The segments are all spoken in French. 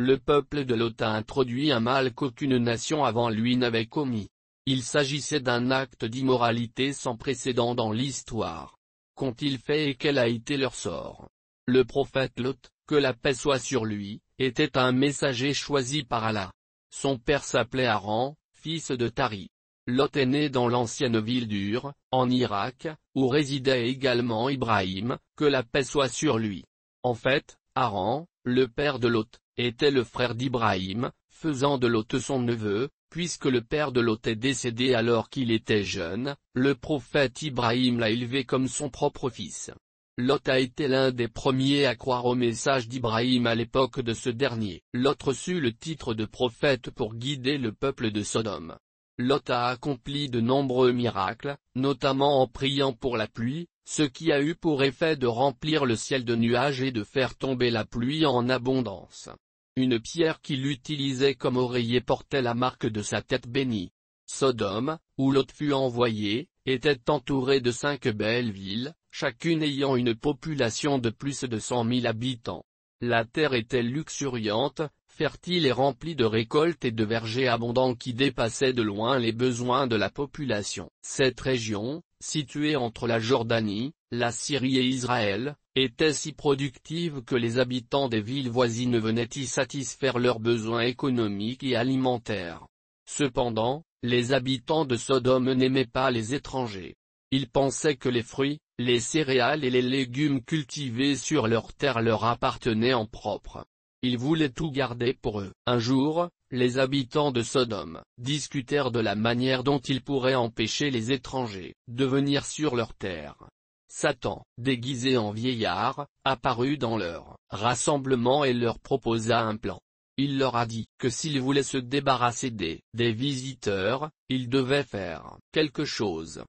le peuple de Lot a introduit un mal qu'aucune nation avant lui n'avait commis. Il s'agissait d'un acte d'immoralité sans précédent dans l'histoire. Qu'ont-ils fait et quel a été leur sort? Le prophète Lot, que la paix soit sur lui, était un messager choisi par Allah. Son père s'appelait Haran, fils de Tari. Lot est né dans l'ancienne ville d'Ur, en Irak, où résidait également Ibrahim, que la paix soit sur lui. En fait, Haran, le père de Lot, était le frère d'Ibrahim, faisant de Lot son neveu, puisque le père de Lot est décédé alors qu'il était jeune, le prophète Ibrahim l'a élevé comme son propre fils. Lot a été l'un des premiers à croire au message d'Ibrahim à l'époque de ce dernier. Lot reçut le titre de prophète pour guider le peuple de Sodome. Lot a accompli de nombreux miracles, notamment en priant pour la pluie, ce qui a eu pour effet de remplir le ciel de nuages et de faire tomber la pluie en abondance. Une pierre qu'il utilisait comme oreiller portait la marque de sa tête bénie. Sodome, où Lot fut envoyé, était entourée de 5 belles villes, chacune ayant une population de plus de 100 000 habitants. La terre était luxuriante, fertile et remplie de récoltes et de vergers abondants qui dépassaient de loin les besoins de la population. Cette région, située entre la Jordanie, la Syrie et Israël, était si productive que les habitants des villes voisines venaient y satisfaire leurs besoins économiques et alimentaires. Cependant, les habitants de Sodome n'aimaient pas les étrangers. Ils pensaient que les fruits, les céréales et les légumes cultivés sur leur terre leur appartenaient en propre. Ils voulaient tout garder pour eux. Un jour, les habitants de Sodome discutèrent de la manière dont ils pourraient empêcher les étrangers de venir sur leur terre. Satan, déguisé en vieillard, apparut dans leur rassemblement et leur proposa un plan. Il leur a dit que s'ils voulaient se débarrasser des visiteurs, ils devaient faire quelque chose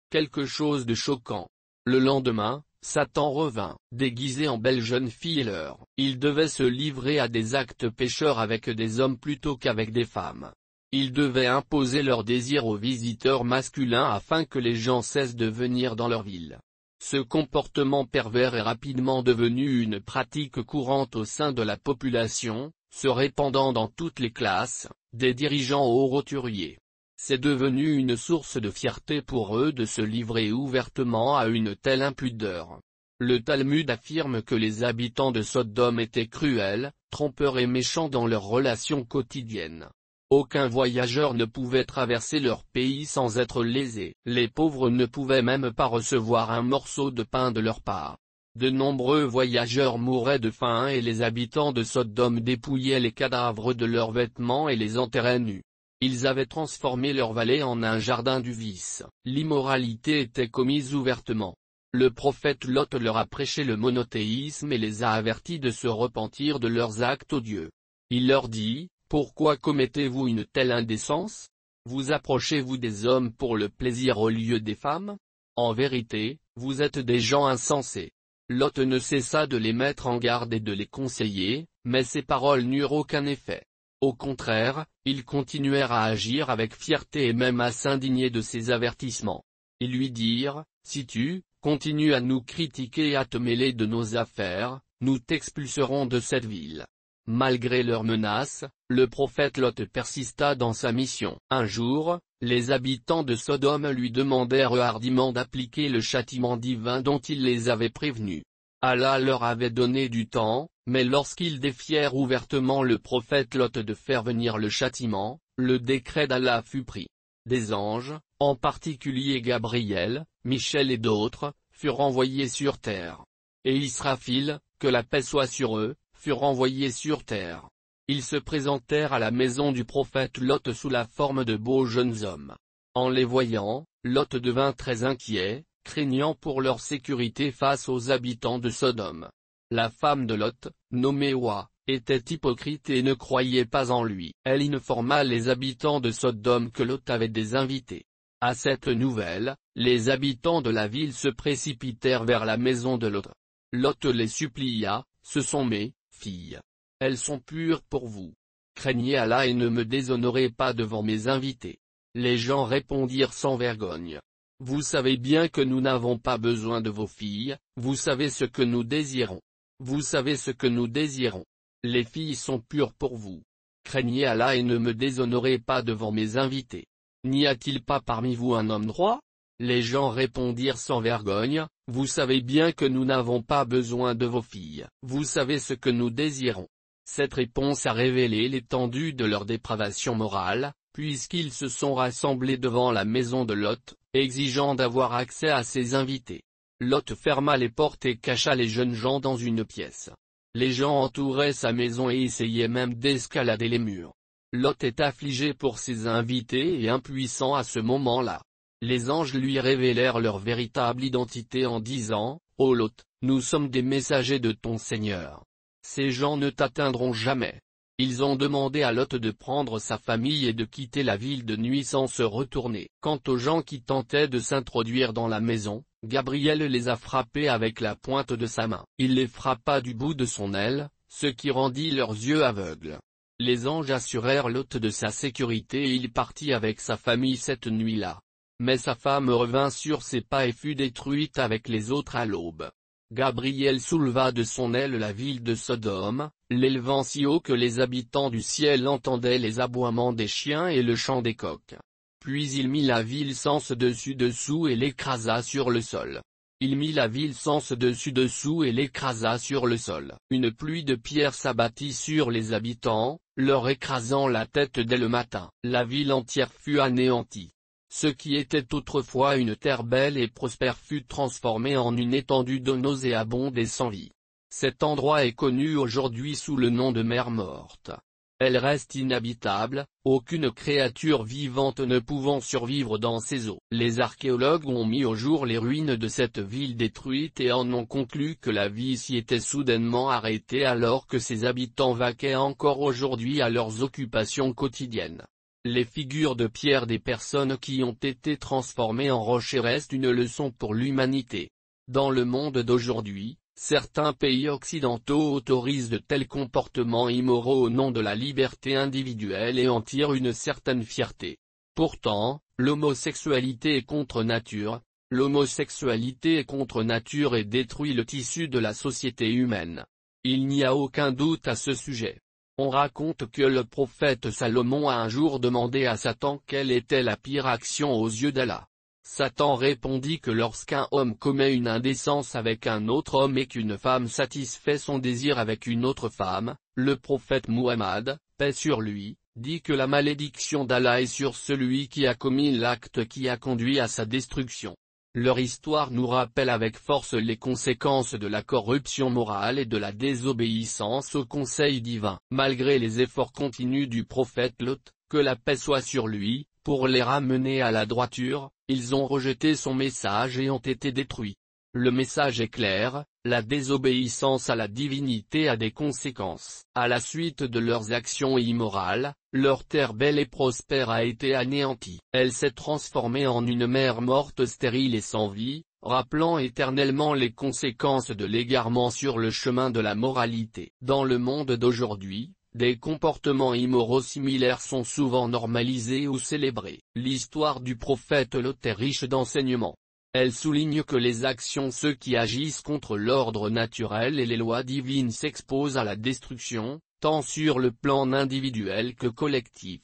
de choquant. Le lendemain, Satan revint, déguisé en belle jeune fille et ils devaient se livrer à des actes pécheurs avec des hommes plutôt qu'avec des femmes. Ils devaient imposer leur désir aux visiteurs masculins afin que les gens cessent de venir dans leur ville. Ce comportement pervers est rapidement devenu une pratique courante au sein de la population, se répandant dans toutes les classes, des dirigeants aux roturiers. C'est devenu une source de fierté pour eux de se livrer ouvertement à une telle impudeur. Le Talmud affirme que les habitants de Sodome étaient cruels, trompeurs et méchants dans leurs relations quotidiennes. Aucun voyageur ne pouvait traverser leur pays sans être lésé. Les pauvres ne pouvaient même pas recevoir un morceau de pain de leur part. De nombreux voyageurs mouraient de faim et les habitants de Sodome dépouillaient les cadavres de leurs vêtements et les enterraient nus. Ils avaient transformé leur vallée en un jardin du vice. L'immoralité était commise ouvertement. Le prophète Lot leur a prêché le monothéisme et les a avertis de se repentir de leurs actes odieux. Il leur dit: pourquoi commettez-vous une telle indécence? Vous approchez-vous des hommes pour le plaisir au lieu des femmes? En vérité, vous êtes des gens insensés. Lot ne cessa de les mettre en garde et de les conseiller, mais ses paroles n'eurent aucun effet. Au contraire, ils continuèrent à agir avec fierté et même à s'indigner de ses avertissements. Ils lui dirent: si tu continues à nous critiquer et à te mêler de nos affaires, nous t'expulserons de cette ville. Malgré leurs menaces, le prophète Lot persista dans sa mission. Un jour, les habitants de Sodome lui demandèrent hardiment d'appliquer le châtiment divin dont il les avait prévenus. Allah leur avait donné du temps, mais lorsqu'ils défièrent ouvertement le prophète Lot de faire venir le châtiment, le décret d'Allah fut pris. Des anges, en particulier Gabriel, Michel et d'autres, furent envoyés sur terre. Et Israfil, que la paix soit sur eux, furent envoyés sur terre. Ils se présentèrent à la maison du prophète Lot sous la forme de beaux jeunes hommes. En les voyant, Lot devint très inquiet, craignant pour leur sécurité face aux habitants de Sodome. La femme de Lot, nommée Wa, était hypocrite et ne croyait pas en lui. Elle informa les habitants de Sodome que Lot avait des invités. À cette nouvelle, les habitants de la ville se précipitèrent vers la maison de Lot. Lot les supplia: ce sont mes filles. Elles sont pures pour vous. Craignez Allah et ne me déshonorez pas devant mes invités. Les gens répondirent sans vergogne: vous savez bien que nous n'avons pas besoin de vos filles, vous savez ce que nous désirons. Vous savez ce que nous désirons. Les filles sont pures pour vous. Craignez Allah et ne me déshonorez pas devant mes invités. N'y a-t-il pas parmi vous un homme droit? Les gens répondirent sans vergogne, vous savez bien que nous n'avons pas besoin de vos filles. Vous savez ce que nous désirons. Cette réponse a révélé l'étendue de leur dépravation morale, puisqu'ils se sont rassemblés devant la maison de Lot, exigeant d'avoir accès à ses invités. Lot ferma les portes et cacha les jeunes gens dans une pièce. Les gens entouraient sa maison et essayaient même d'escalader les murs. Lot est affligé pour ses invités et impuissant à ce moment-là. Les anges lui révélèrent leur véritable identité en disant, « Ô Lot, nous sommes des messagers de ton Seigneur. Ces gens ne t'atteindront jamais. » Ils ont demandé à Lot de prendre sa famille et de quitter la ville de nuit sans se retourner. Quant aux gens qui tentaient de s'introduire dans la maison, Gabriel les a frappés avec la pointe de sa main. Il les frappa du bout de son aile, ce qui rendit leurs yeux aveugles. Les anges assurèrent Lot de sa sécurité et il partit avec sa famille cette nuit-là. Mais sa femme revint sur ses pas et fut détruite avec les autres à l'aube. Gabriel souleva de son aile la ville de Sodome, l'élevant si haut que les habitants du ciel entendaient les aboiements des chiens et le chant des coqs. Puis il mit la ville sens dessus-dessous et l'écrasa sur le sol. Il mit la ville sens dessus-dessous et l'écrasa sur le sol. Une pluie de pierres s'abattit sur les habitants, leur écrasant la tête dès le matin. La ville entière fut anéantie. Ce qui était autrefois une terre belle et prospère fut transformé en une étendue d'eau nauséabonde et sans vie. Cet endroit est connu aujourd'hui sous le nom de mer morte. Elle reste inhabitable, aucune créature vivante ne pouvant survivre dans ces eaux. Les archéologues ont mis au jour les ruines de cette ville détruite et en ont conclu que la vie s'y était soudainement arrêtée alors que ses habitants vaquaient encore aujourd'hui à leurs occupations quotidiennes. Les figures de pierre des personnes qui ont été transformées en rochers restent une leçon pour l'humanité. Dans le monde d'aujourd'hui, certains pays occidentaux autorisent de tels comportements immoraux au nom de la liberté individuelle et en tirent une certaine fierté. Pourtant, l'homosexualité est contre nature. L'homosexualité est contre nature et détruit le tissu de la société humaine. Il n'y a aucun doute à ce sujet. On raconte que le prophète Salomon a un jour demandé à Satan quelle était la pire action aux yeux d'Allah. Satan répondit que lorsqu'un homme commet une indécence avec un autre homme et qu'une femme satisfait son désir avec une autre femme, le prophète Muhammad, paix sur lui, dit que la malédiction d'Allah est sur celui qui a commis l'acte qui a conduit à sa destruction. Leur histoire nous rappelle avec force les conséquences de la corruption morale et de la désobéissance au conseil divin. Malgré les efforts continus du prophète Lot, que la paix soit sur lui, pour les ramener à la droiture, ils ont rejeté son message et ont été détruits. Le message est clair, la désobéissance à la divinité a des conséquences. À la suite de leurs actions immorales, leur terre belle et prospère a été anéantie. Elle s'est transformée en une mer morte stérile et sans vie, rappelant éternellement les conséquences de l'égarement sur le chemin de la moralité. Dans le monde d'aujourd'hui, des comportements immoraux similaires sont souvent normalisés ou célébrés. L'histoire du prophète Lot est riche d'enseignements. Elle souligne que les actions ceux qui agissent contre l'ordre naturel et les lois divines s'exposent à la destruction, tant sur le plan individuel que collectif.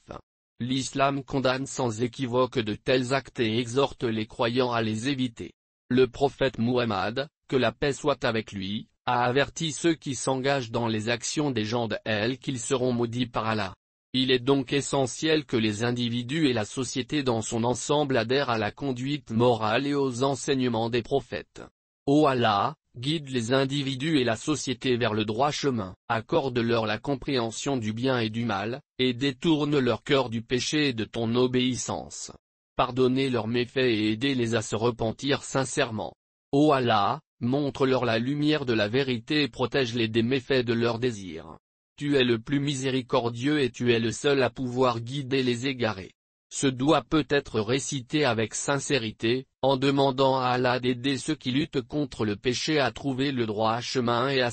L'islam condamne sans équivoque de tels actes et exhorte les croyants à les éviter. Le prophète Muhammad, que la paix soit avec lui, a averti ceux qui s'engagent dans les actions des gens d'El qu'ils seront maudits par Allah. Il est donc essentiel que les individus et la société dans son ensemble adhèrent à la conduite morale et aux enseignements des prophètes. Ô Allah, guide les individus et la société vers le droit chemin, accorde-leur la compréhension du bien et du mal, et détourne leur cœur du péché et de ton obéissance. Pardonnez leurs méfaits et aidez-les à se repentir sincèrement. Ô Allah, montre-leur la lumière de la vérité et protège-les des méfaits de leurs désirs. Tu es le plus miséricordieux et tu es le seul à pouvoir guider les égarés. Ce doigt peut être récité avec sincérité, en demandant à Allah d'aider ceux qui luttent contre le péché à trouver le droit chemin et à